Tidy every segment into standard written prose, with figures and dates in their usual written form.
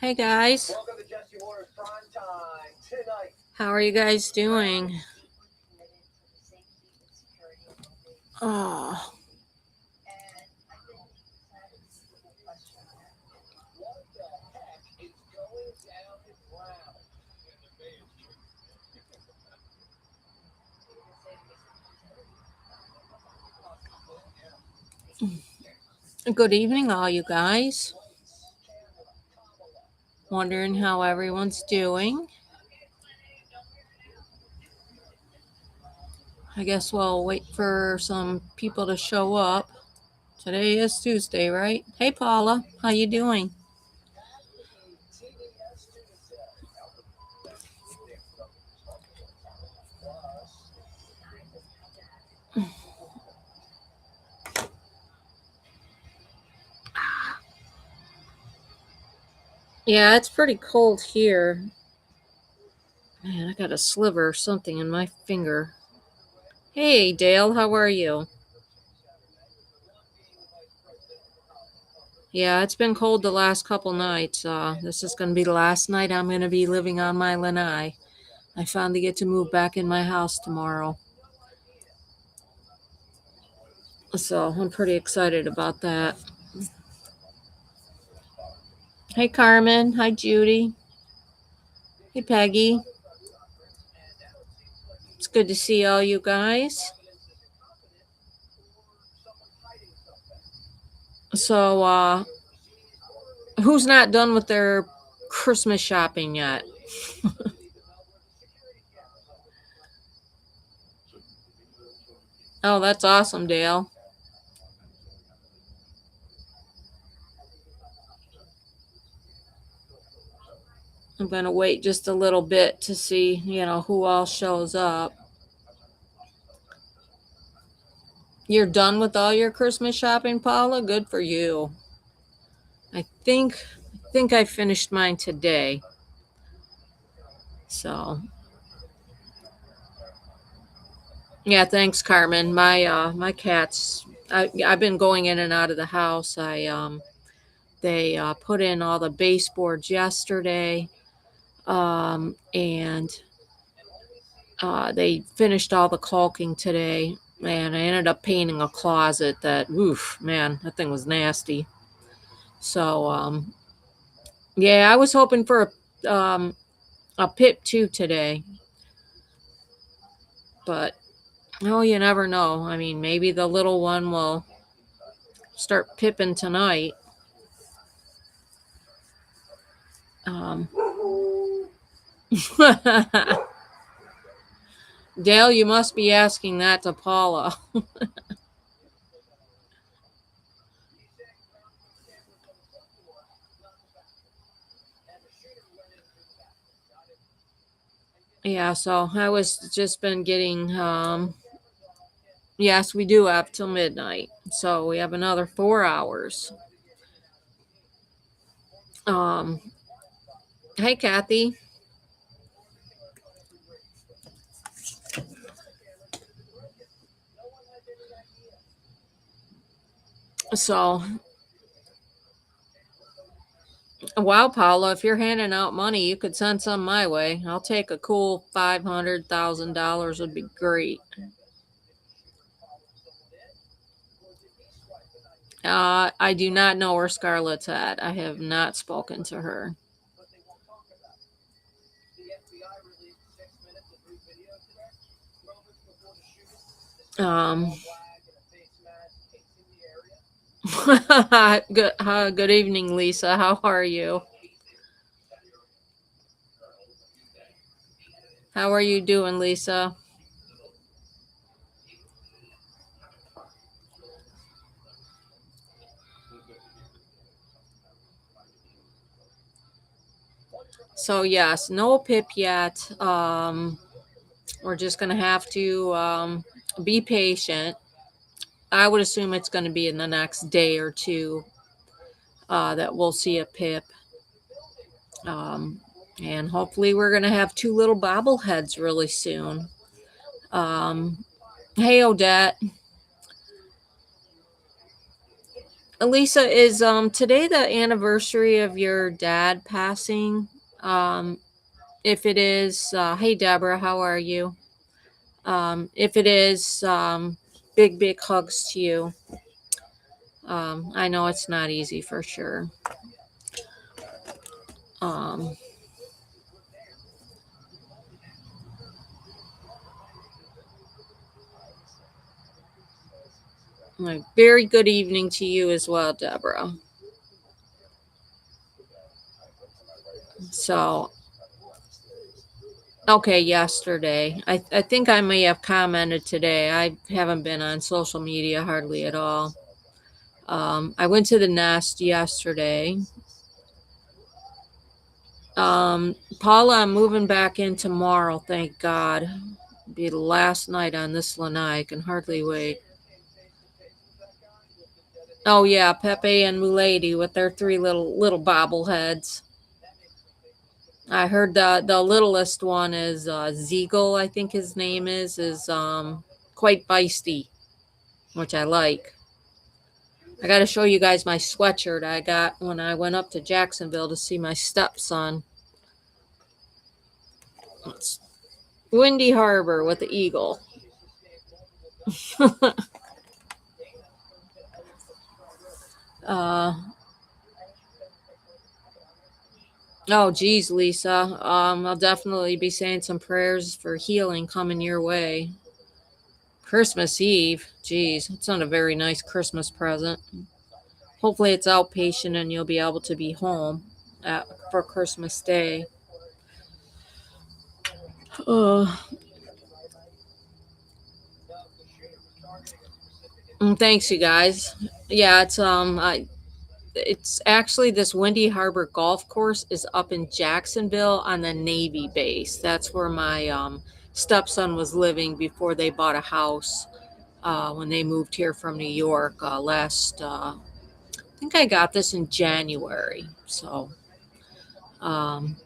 Hey guys, how are you guys doing? Oh, good evening, all you guys. Wondering how everyone's doing. I guess we'll wait for some people to show up. Today is Tuesday, right? Hey Paula, how you doing? Yeah, it's pretty cold here. Man, I got a sliver or something in my finger. Hey Dale, how are you? Yeah, it's been cold the last couple nights. This is going to be the last night I'm going to be living on my lanai. I finally get to move back in my house tomorrow. So I'm pretty excited about that. Hey Carmen. Hi Judy. Hey Peggy. It's good to see all you guys. So who's not done with their Christmas shopping yet? Oh, that's awesome, Dale. I'm going to wait just a little bit to see, who all shows up. You're done with all your Christmas shopping, Paula? Good for you. I think I finished mine today. So, yeah, thanks Carmen. My cats I've been going in and out of the house. They put in all the baseboards yesterday. And they finished all the caulking today. And I ended up painting a closet that, oof, man, that thing was nasty. So, yeah, I was hoping for a pip too today. But, oh, you never know. I mean, maybe the little one will start pipping tonight. Um, Dale, you must be asking that to Paula. Yeah, so I was just been getting yes, we do have till midnight. So we have another 4 hours. Um hey Kathy. So wow, Paula, if you're handing out money, you could send some my way. I'll take a cool $500,000 would be great. I do not know where Scarlett's at. I have not spoken to her. Um, good evening, Lisa. How are you? How are you doing, Lisa? So yes, no pip yet. We're just gonna have to be patient. I would assume it's going to be in the next day or two that we'll see a pip. Um, and hopefully we're going to have two little bobbleheads really soon. Hey, Odette. Lisa, is today the anniversary of your dad passing? Um, if it is, hey Deborah, how are you? If it is, big hugs to you. I know it's not easy for sure. Um, Very good evening to you as well, Deborah. So, okay, yesterday. I think I may have commented today. I haven't been on social media hardly at all. I went to the nest yesterday. Paula, I'm moving back in tomorrow, thank God. It'll be the last night on this lanai. I can hardly wait. Oh yeah, Pepe and Mulady with their three little bobbleheads. I heard the littlest one is Ziegel, I think his name is quite feisty, which I like. I got to show you guys my sweatshirt I got when I went up to Jacksonville to see my stepson. It's Windy Harbor with the eagle. uh, oh, geez, Lisa. I'll definitely be saying some prayers for healing coming your way. Christmas Eve. Geez, it's not a very nice Christmas present. Hopefully, it's outpatient and you'll be able to be home for Christmas Day. Uh, Thanks, you guys. Yeah, it's actually this Windy Harbor golf course is up in Jacksonville on the Navy base. That's where my stepson was living before they bought a house when they moved here from New York last. I think I got this in January. Um,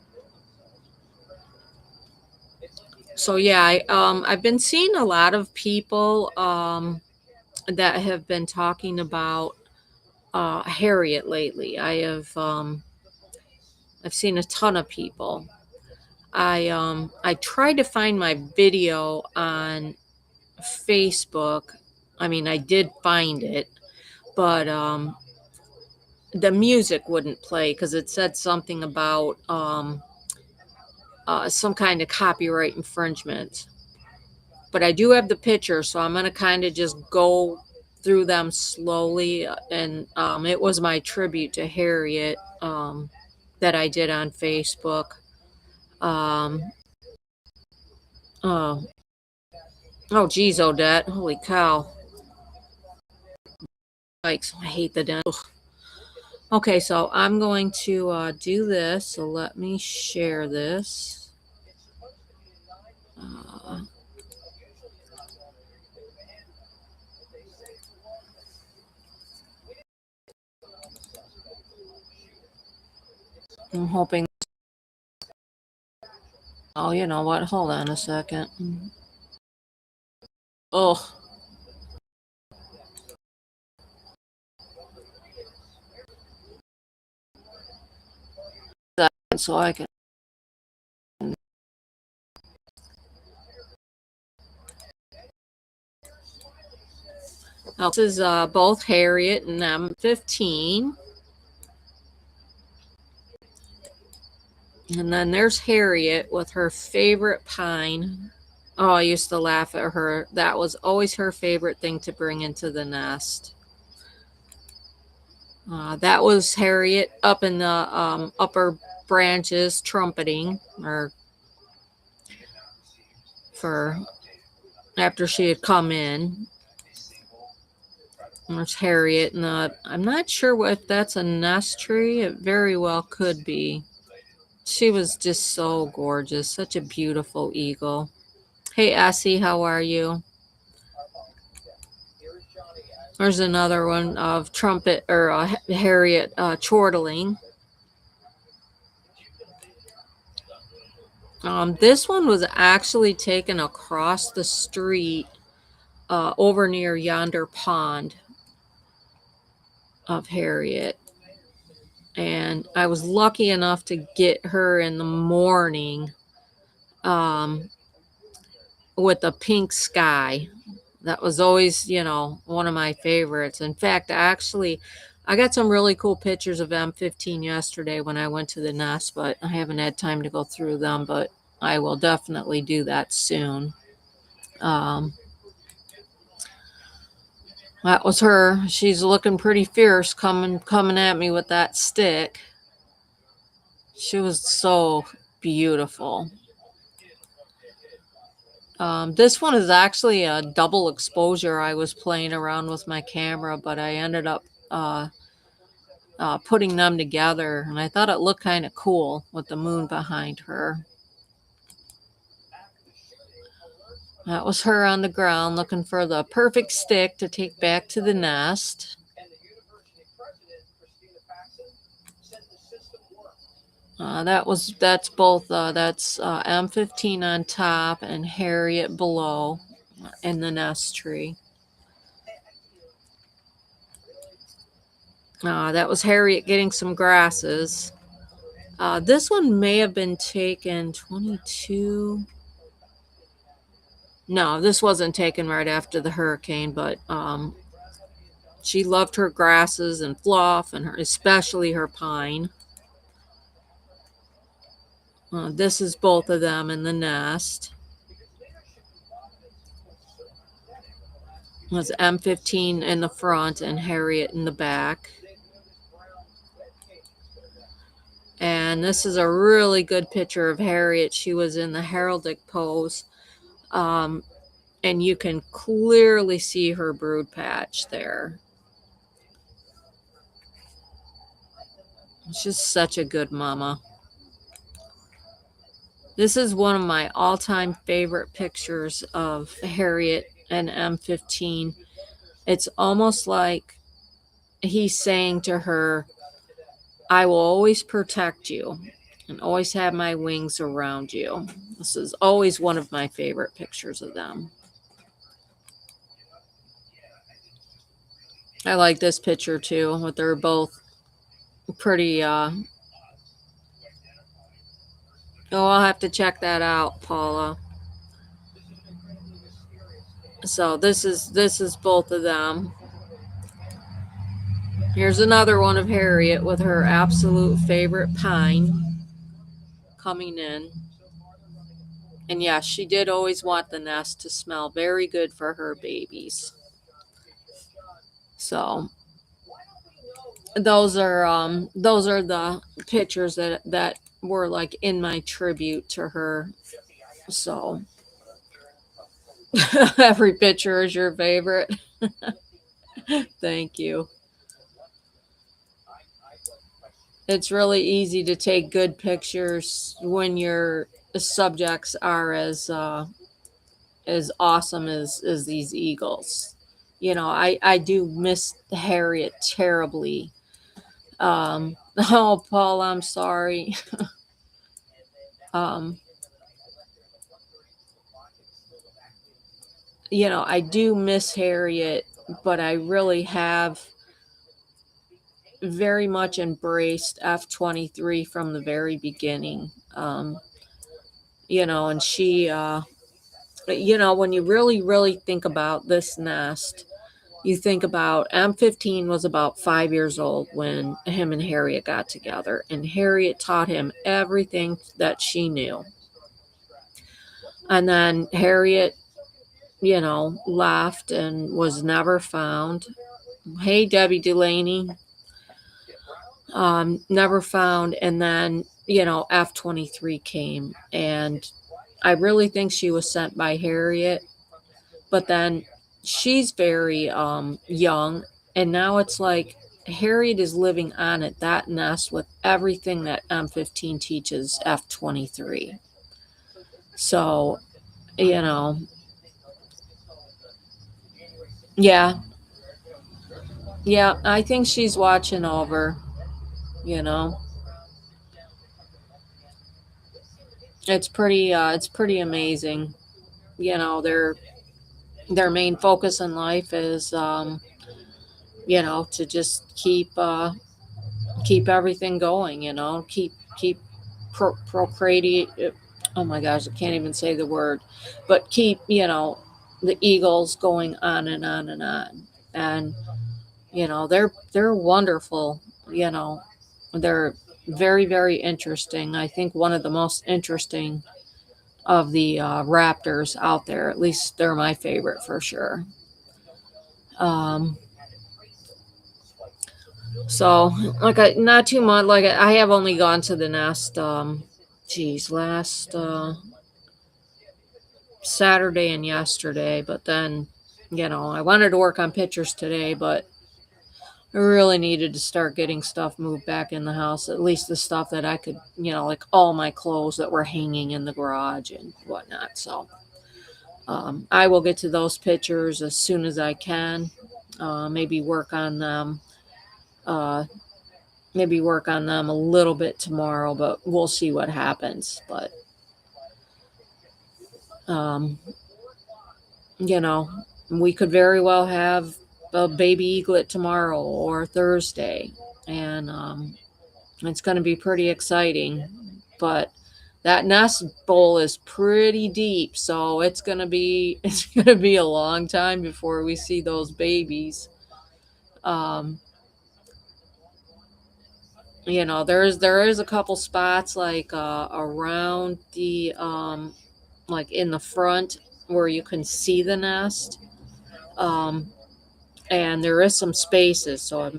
so yeah, I've been seeing a lot of people that have been talking about Harriet lately. I've seen a ton of people. I tried to find my video on Facebook. I mean, I did find it, but the music wouldn't play because it said something about some kind of copyright infringement. But I do have the picture, so I'm gonna kind of just go through them slowly. And it was my tribute to Harriet that I did on Facebook. Um, oh, oh, geez, Odette, holy cow! Like, I hate the dent. Okay, so I'm going to do this. So let me share this. Uh, I'm hoping. Oh, you know what? Hold on a second. Oh, so I can. Oh, this is both Harriet and I'm 15. And then there's Harriet with her favorite pine. Oh, I used to laugh at her. That was always her favorite thing to bring into the nest. That was Harriet up in the upper branches trumpeting, or for after she had come in. There's Harriet, and I'm not sure if that's a nest tree. It very well could be. She was just so gorgeous, such a beautiful eagle. Hey, Essie, how are you? There's another one of trumpet or Harriet chortling. This one was actually taken across the street over near yonder pond. of Harriet. And I was lucky enough to get her in the morning um, with a pink sky. That was always, one of my favorites. In fact, I got some really cool pictures of M15 yesterday when I went to the nest, but I haven't had time to go through them, but I will definitely do that soon. Um, that was her. She's looking pretty fierce coming at me with that stick. She was so beautiful. This one is actually a double exposure. I was playing around with my camera, but I ended up putting them together, and I thought it looked kind of cool with the moon behind her. That was her on the ground looking for the perfect stick to take back to the nest. That's both that's M15 on top and Harriet below in the nest tree. That was Harriet getting some grasses. This one may have been taken 22. No, this wasn't taken right after the hurricane, but she loved her grasses and fluff, and especially her pine. This is both of them in the nest. It was M15 in the front and Harriet in the back. And this is a really good picture of Harriet. She was in the heraldic pose. And you can clearly see her brood patch there. She's such a good mama. This is one of my all-time favorite pictures of Harriet and M15. It's almost like he's saying to her, I will always protect you and always have my wings around you. This is always one of my favorite pictures of them. I like this picture too, with they're both pretty, I'll have to check that out, Paula. So this is both of them. Here's another one of Harriet with her absolute favorite pine coming in. And yes, she did always want the nest to smell very good for her babies. So those are the pictures that were like in my tribute to her. So every picture is your favorite. Thank you. It's really easy to take good pictures when your subjects are as awesome as these eagles. I do miss Harriet terribly. Oh, Paul, I'm sorry. I do miss Harriet, but I really have very much embraced F23 from the very beginning. And she, when you really, really think about this nest, you think about M15 was about 5 years old when him and Harriet got together, and Harriet taught him everything that she knew. And then Harriet, left and was never found. Hey, Debbie Delaney. Never found. And then, F23 came, and I really think she was sent by Harriet, but then she's very young, and now it's like Harriet is living on at that nest with everything that M15 teaches F23. So, yeah, I think she's watching over. It's pretty amazing. Their main focus in life is to just keep everything going, keep procreating. Oh my gosh, I can't even say the word, but keep, the Eagles going on and on and on. And, they're wonderful, you know, they're very, very interesting. I think one of the most interesting of the Raptors out there. At least they're my favorite for sure. Um, so, not too much. Like I have only gone to the nest. Last Saturday and yesterday. But then, I wanted to work on pictures today, but I really needed to start getting stuff moved back in the house. At least the stuff that I could, like all my clothes that were hanging in the garage and whatnot. So, I will get to those pictures as soon as I can. Maybe work on them. Uh, Maybe work on them a little bit tomorrow, but we'll see what happens. But um, you know, we could very well have a baby eaglet tomorrow or Thursday, and it's going to be pretty exciting. But that nest bowl is pretty deep, so it's gonna be a long time before we see those babies. Um, there is a couple spots like around the like in the front where you can see the nest. Um, and there is some spaces, so I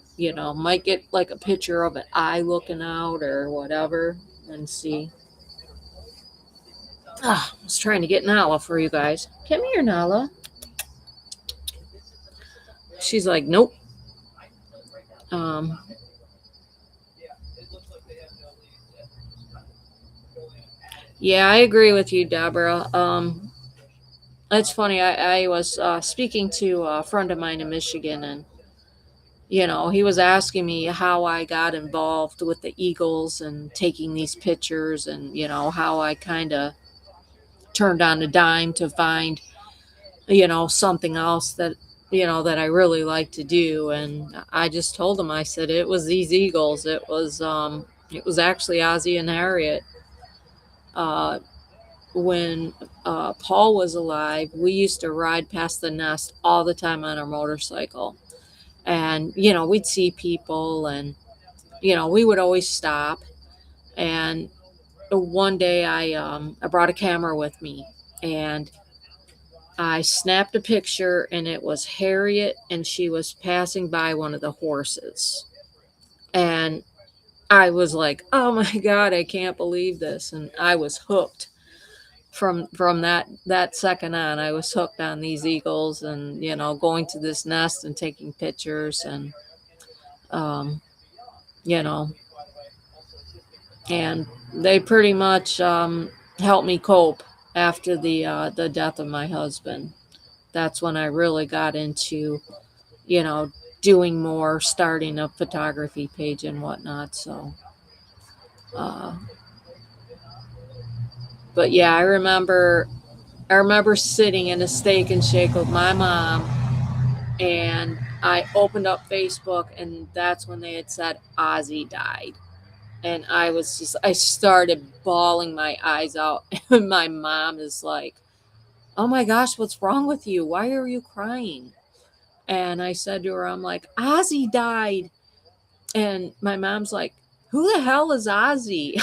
might get like a picture of an eye looking out or whatever and see. I was trying to get Nala for you guys. Come here, Nala. She's like, nope. Um, yeah, I agree with you, Deborah. It's funny. I was speaking to a friend of mine in Michigan, and he was asking me how I got involved with the Eagles and taking these pictures, and how I kind of turned on a dime to find something else that I really like to do. And I just told him, I said it was these Eagles. It was actually Ozzie and Harriet. Uh, when Paul was alive, we used to ride past the nest all the time on our motorcycle. And, we'd see people, and, we would always stop. And one day I brought a camera with me, and I snapped a picture, and it was Harriet, and she was passing by one of the horses. And I was like, "Oh my god, I can't believe this." And I was hooked from that second on. I was hooked on these eagles, and going to this nest and taking pictures, and um you know and they pretty much helped me cope after the death of my husband. That's when I really got into you know doing more, starting a photography page and whatnot. So uh but yeah, I remember sitting in a steak and shake with my mom, and I opened up Facebook, and that's when they had said Ozzy died. And I started bawling my eyes out. And my mom is like, "Oh my gosh, what's wrong with you? Why are you crying?" And I said to her, I'm like, "Ozzy died." And my mom's like, "Who the hell is Ozzy?"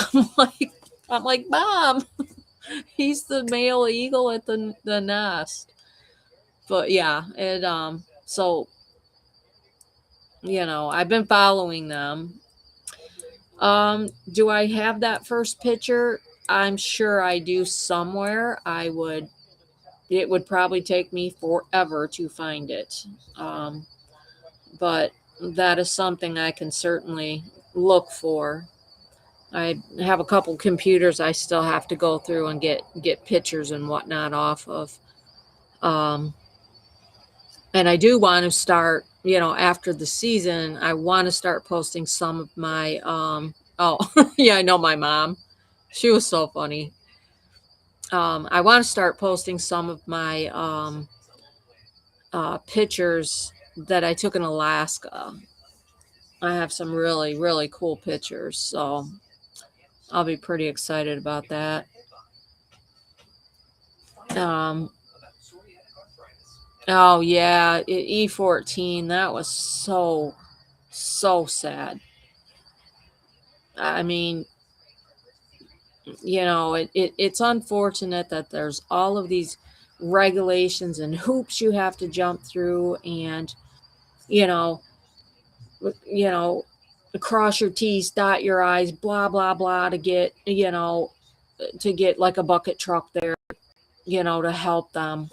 I'm like, "Mom, he's the male eagle at the nest." But yeah, I've been following them. Do I have that first picture? I'm sure I do somewhere. It would probably take me forever to find it. But that is something I can certainly look for. I have a couple computers I still have to go through and get pictures and whatnot off of. Um, and I do want to start, after the season, I want to start posting some of my oh, yeah, I know my mom. She was so funny. I want to start posting some of my pictures that I took in Alaska. I have some really, really cool pictures, so I'll be pretty excited about that. Um, oh yeah, E14. That was so sad. I mean, it's unfortunate that there's all of these regulations and hoops you have to jump through, and you know, you know, cross your T's, dot your I's, blah blah blah to get like a bucket truck there, to help them.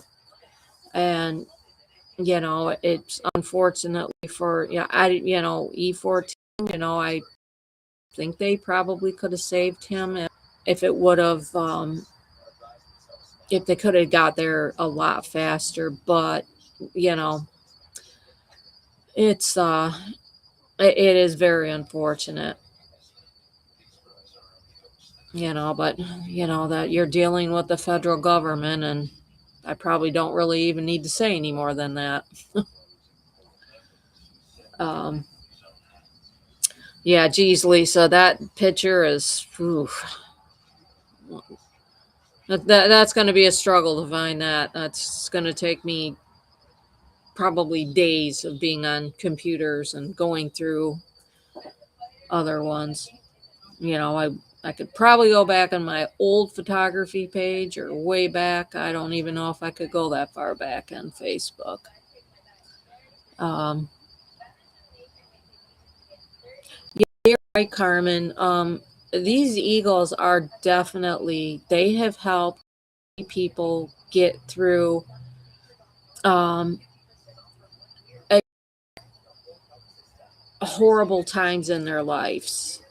And it's unfortunately for E14. I think they probably could have saved him if it would have if they could have got there a lot faster. But you know, it's it is very unfortunate. But that you're dealing with the federal government, and I probably don't really even need to say any more than that. um Yeah, geez, Lisa, that picture is, oof, that's going to be a struggle to find that. That's going to take me probably days of being on computers and going through other ones. I could probably go back on my old photography page or way back. I don't even know if I could go that far back on Facebook. Um, yeah, you're right, Carmen. These Eagles are definitely, they have helped people get through um, a, horrible times in their lives.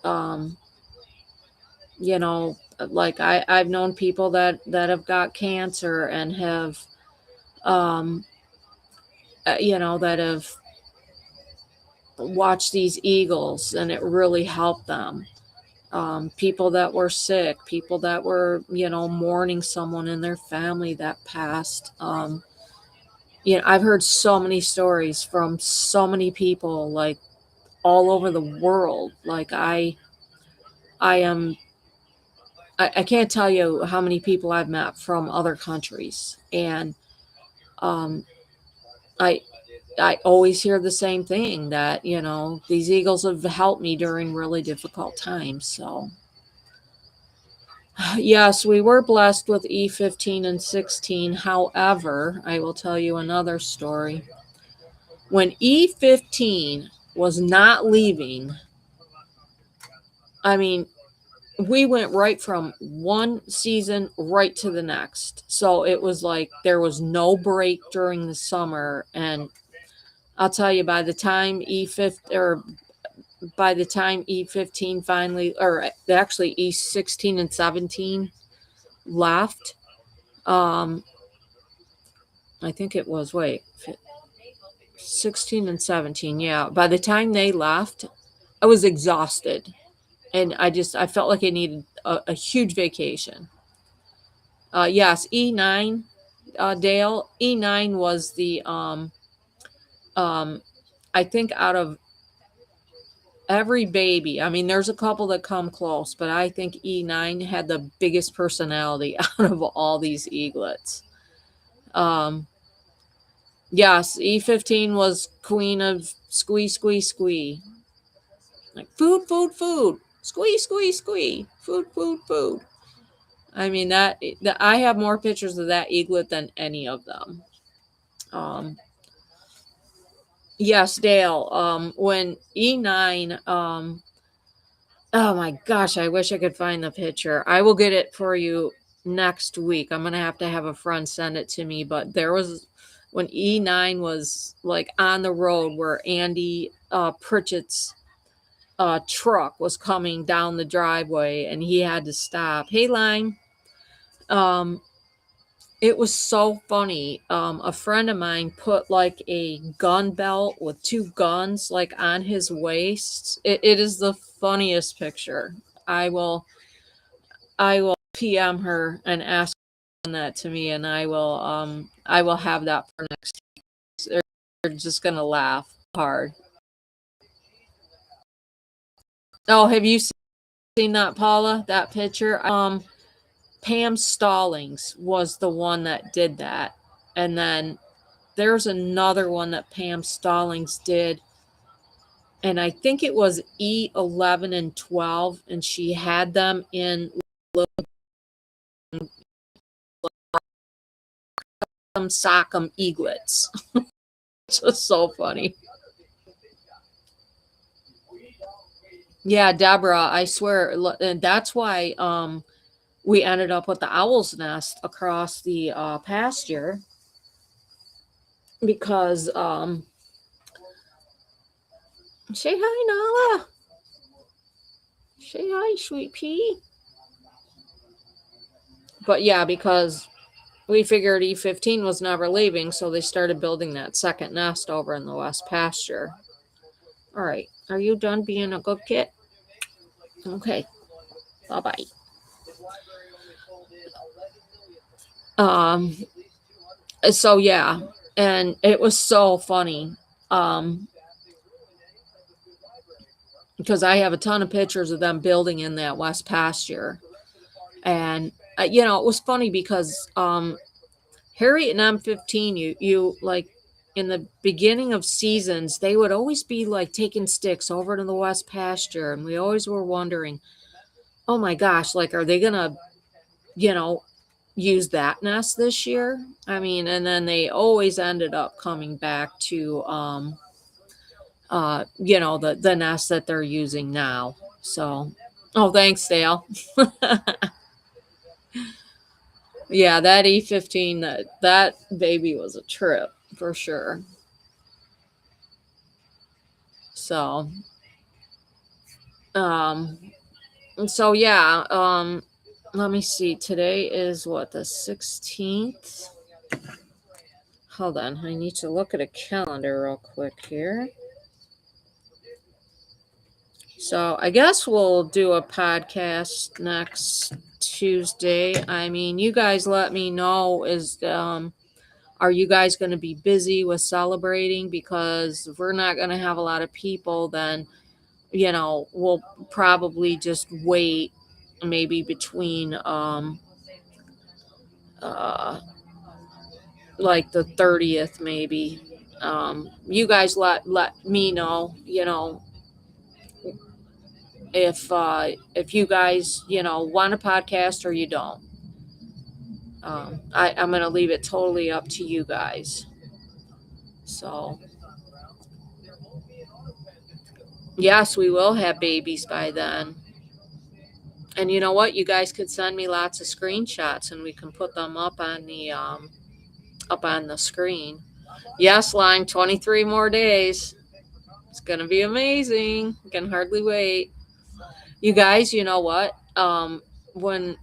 Like I've known people that have got cancer and have, um, that have watched these Eagles, and it really helped them. People that were sick, people that were, mourning someone in their family that passed. I've heard so many stories from so many people, like all over the world. Like I am, I can't tell you how many people I've met from other countries, and um, I I always hear the same thing, that these Eagles have helped me during really difficult times. So yes, we were blessed with E15 and 16. However, I will tell you another story. When E15 was not leaving, I mean, we went right from one season right to the next. So it was like there was no break during the summer. And I'll tell you, by the time E15 finally, or actually E16 and 17 left, um, I think it was, 16 and 17. Yeah. By the time they left, I was exhausted, and I felt like I needed a huge vacation. Yes, E9, Dale, E9 was the, um, I think out of every baby, I mean, there's a couple that come close, but I think E9 had the biggest personality out of all these eaglets. Um, yes, E15 was queen of squee, squee, squee. Like food, food, food, squee, squee, squee, food, food, food. I mean, that I have more pictures of that eaglet than any of them. Um, yes, Dale. When E9, oh my gosh, I wish I could find the picture. I will get it for you next week. I'm gonna have a friend send it to me. But there was, when E9 was like on the road, where Andy Pritchett's truck was coming down the driveway, and he had to stop. Hey, Line. Um, it was so funny. A friend of mine put like a gun belt with two guns like on his waist. It is the funniest picture. I will I will PM her and ask her to send that to me, and I will have that for next week. just gonna laugh hard. Oh, have you seen that, Paula? That picture? Pam Stallings was the one that did that. And then there's another one that Pam Stallings did. And I think it was E11 and 12. And she had them in some Sock'em eaglets. It's just so funny. Yeah, Deborah, I swear. And that's why we ended up with the owl's nest across the pasture because say hi, Nala. Say hi, sweet pea. But yeah, because we figured E15 was never leaving, so they started building that second nest over in the west pasture. All right, are you done being a good kid? Okay, bye bye. Um, so yeah, and it was so funny. Because I have a ton of pictures of them building in that west pasture. And it was funny because Harriet and M15, you like in the beginning of seasons, they would always be like taking sticks over to the west pasture, and we always were wondering, oh my gosh, like are they gonna, you know, use that nest this year? I mean, and then they always ended up coming back to the nest that they're using now. So, oh, thanks, Dale. Yeah, that E15, that baby was a trip for sure. So, um, so yeah, let me see. Today is what, the 16th? Hold on, I need to look at a calendar real quick here. So I guess we'll do a podcast next Tuesday. I mean, you guys let me know, are you guys going to be busy with celebrating? Because if we're not going to have a lot of people, then we'll probably just wait maybe between uh like the 30th maybe. You guys let me know, if you guys, want a podcast or you don't. I'm going to leave it totally up to you guys. So, yes, we will have babies by then. And you know what? You guys could send me lots of screenshots and we can put them up on the screen. Yes, line 23 more days. It's going to be amazing. I can hardly wait. You guys, you know what? When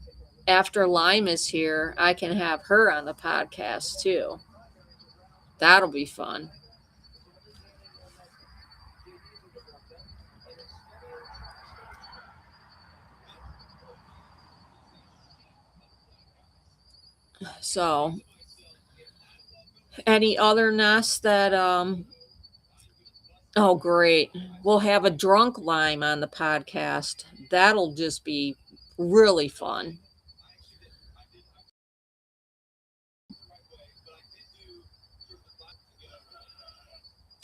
after Lime is here, I can have her on the podcast too. That'll be fun. So, any other nests that oh great. We'll have a drunk Lime on the podcast. That'll just be really fun.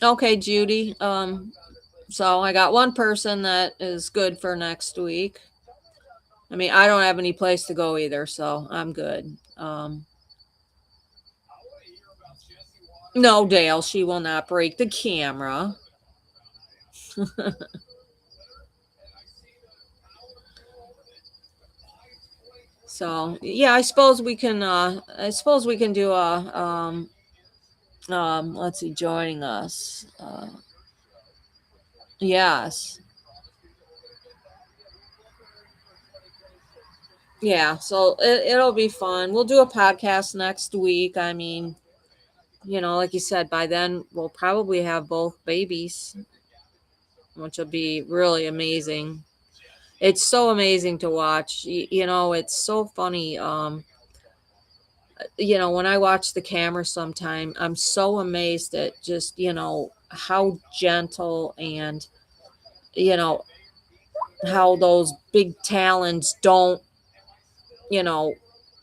Okay, Judy. So I got one person that is good for next week. I mean, I don't have any place to go either, so I'm good. No, Dale, she will not break the camera. So yeah, I suppose we can do a let's see, joining us. Yes. Yeah, so it'll be fun. We'll do a podcast next week. I mean, like you said, by then we'll probably have both babies, which will be really amazing. It's so amazing to watch. It's so funny. when I watch the camera sometime, I'm so amazed at just, how gentle and, you know, how those big talons don't, you know,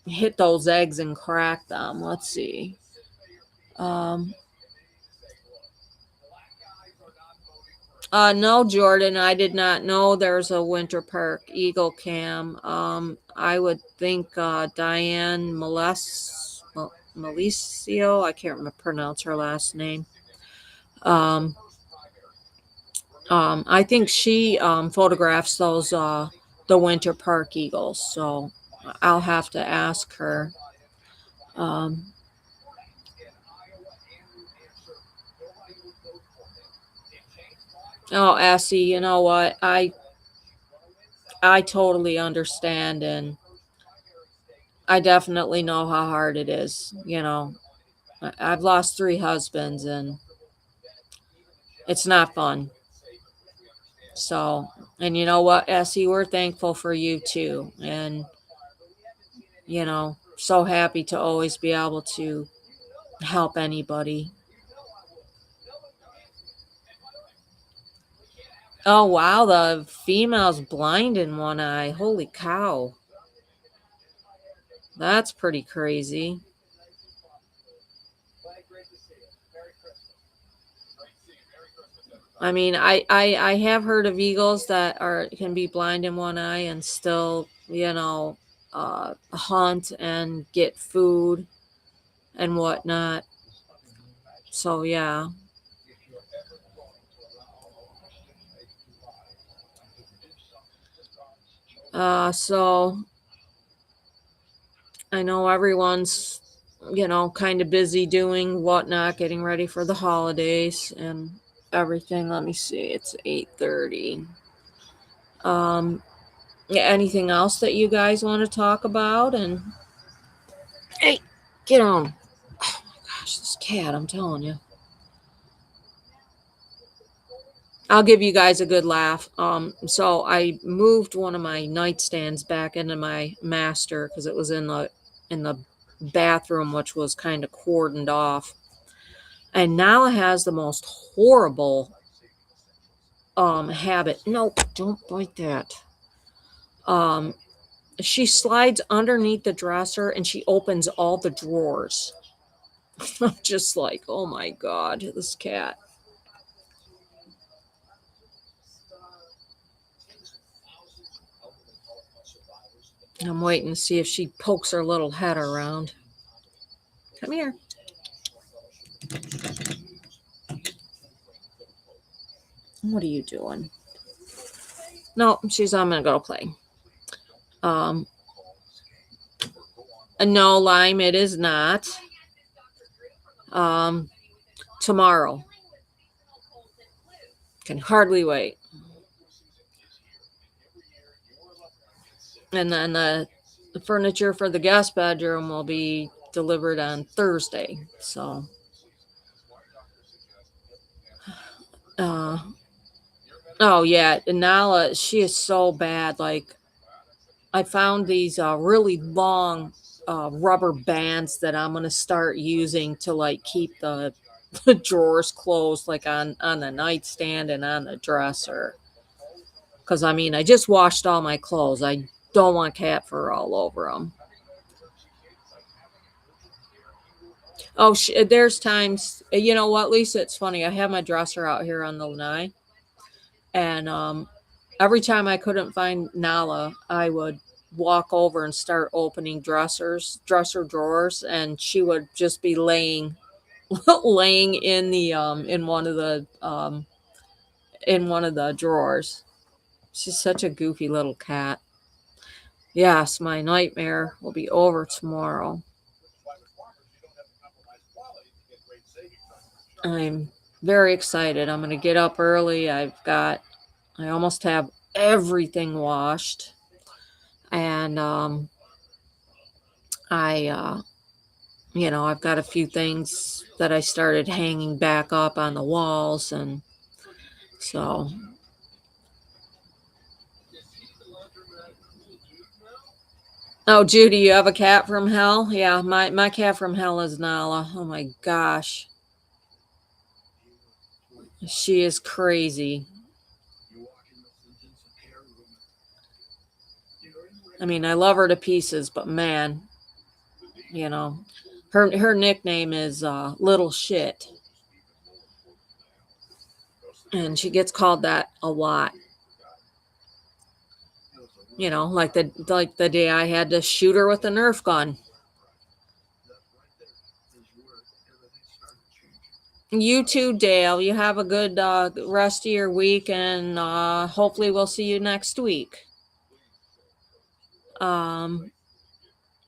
hit those eggs and crack them. Let's see. Um, no, Jordan, I did not know there's a Winter Park Eagle Cam. I would think Diane Malicio, I can't pronounce her last name. Um, I think she photographs those the Winter Park Eagles, so I'll have to ask her. Um, oh, Essie, you know what? I totally understand, and I definitely know how hard it is. I've lost 3 husbands, and it's not fun. So, and you know what, Essie, we're thankful for you too, and so happy to always be able to help anybody. Oh wow, the female's blind in one eye. Holy cow. That's pretty crazy. I mean, I have heard of eagles that are can be blind in one eye and still, hunt and get food and whatnot. So yeah. So I know everyone's, kind of busy doing whatnot, getting ready for the holidays and everything. Let me see. It's 8:30. Um, yeah, anything else that you guys want to talk about? And hey, get on. Oh my gosh, this cat, I'm telling you. I'll give you guys a good laugh. So I moved one of my nightstands back into my master because it was in the bathroom, which was kind of cordoned off. And Nala has the most horrible habit. Nope, don't bite that. Um, she slides underneath the dresser and she opens all the drawers. I'm just like, oh my god, this cat. I'm waiting to see if she pokes her little head around. Come here. What are you doing? No, I'm gonna go play. Um, no, Lime, it is not. Um, Tomorrow. Can hardly wait. And then the furniture for the guest bedroom will be delivered on Thursday. So, uh, oh yeah, Nala, she is so bad. Like, I found these really long rubber bands that I'm gonna start using to like keep the drawers closed, like on the nightstand and on the dresser. Because I mean, I just washed all my clothes. I don't want cat fur all over them. Oh, there's times, you know what, Lisa? It's funny. I have my dresser out here on the lanai, and every time I couldn't find Nala, I would walk over and start opening dresser drawers, and she would just be laying, laying in one of the drawers. She's such a goofy little cat. Yes, my nightmare will be over tomorrow. I'm very excited. I'm going to get up early. I almost have everything washed. And I, I've got a few things that I started hanging back up on the walls. And so, Oh, Judy, you have a cat from hell? Yeah, my cat from hell is Nala. Oh my gosh. She is crazy. I mean, I love her to pieces, but man, you know, her nickname is Little Shit, and she gets called that a lot. You know, like the day I had to shoot her with a Nerf gun. You too, Dale. You have a good rest of your week, and hopefully we'll see you next week. Um,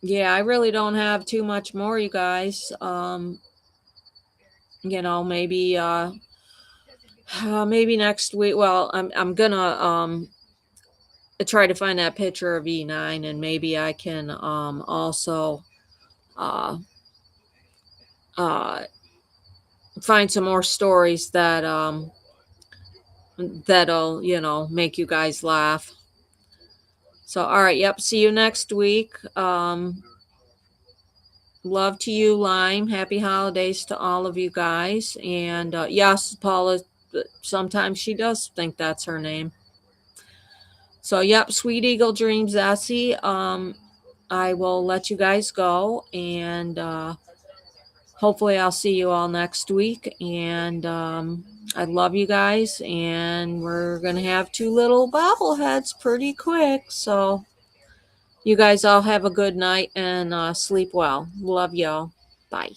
yeah, I really don't have too much more, you guys. You know, maybe next week. Well, I'm gonna try to find that picture of E9, and maybe I can also uh uh find some more stories that that'll, you know, make you guys laugh. So, all right, yep. See you next week. Love to you, Lime. Happy holidays to all of you guys. And yes, Paula, sometimes she does think that's her name. So, yep, Sweet Eagle Dreams, Essie. I will let you guys go, and hopefully, I'll see you all next week. And I love you guys, and we're gonna have two little bobbleheads pretty quick. So, you guys all have a good night and sleep well. Love y'all. Bye.